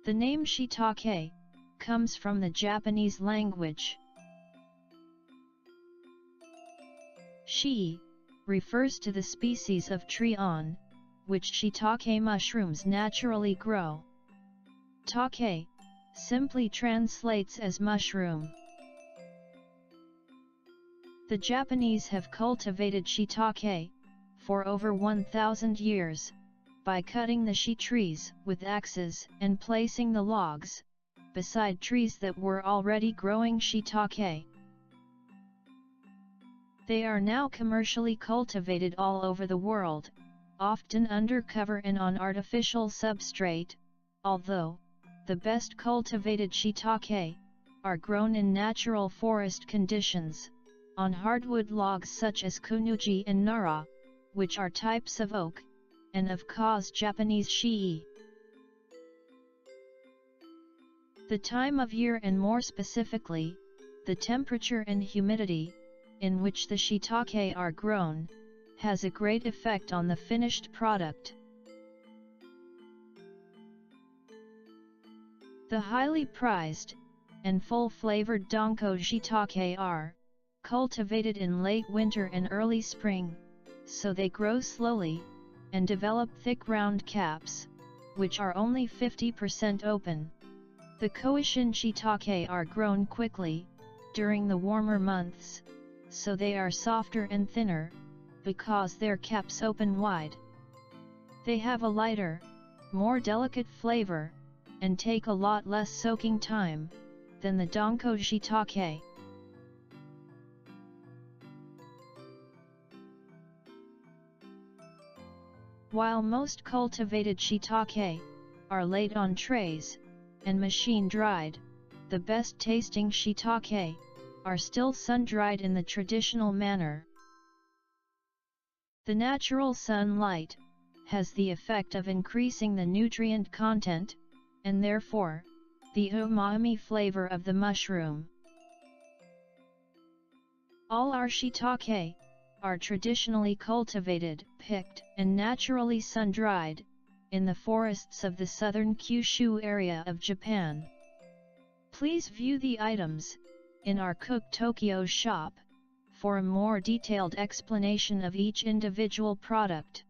The name shiitake comes from the Japanese language. Shi refers to the species of tree on which shiitake mushrooms naturally grow. Take simply translates as mushroom. The Japanese have cultivated shiitake for over 1,000 years, by cutting the shi trees with axes and placing the logs beside trees that were already growing shiitake. They are now commercially cultivated all over the world, often undercover and on artificial substrate, although the best cultivated shiitake are grown in natural forest conditions, on hardwood logs such as kunuji and nara, which are types of oak, and of course Japanese shii. The time of year and more specifically, the temperature and humidity in which the shiitake are grown, has a great effect on the finished product. The highly prized and full-flavored danko shiitake are cultivated in late winter and early spring, so they grow slowly and develop thick round caps, which are only 50% open. The koishin shiitake are grown quickly during the warmer months, so they are softer and thinner because their caps open wide. They have a lighter, more delicate flavor and take a lot less soaking time than the danko shiitake. While most cultivated shiitake are laid on trays and machine dried, the best tasting shiitake are still sun-dried in the traditional manner. The natural sunlight has the effect of increasing the nutrient content, and therefore, the umami flavor of the mushroom. All our shiitake are traditionally cultivated, picked, and naturally sun-dried in the forests of the southern Kyushu area of Japan. Please view the items in our Cook Tokyo shop for a more detailed explanation of each individual product.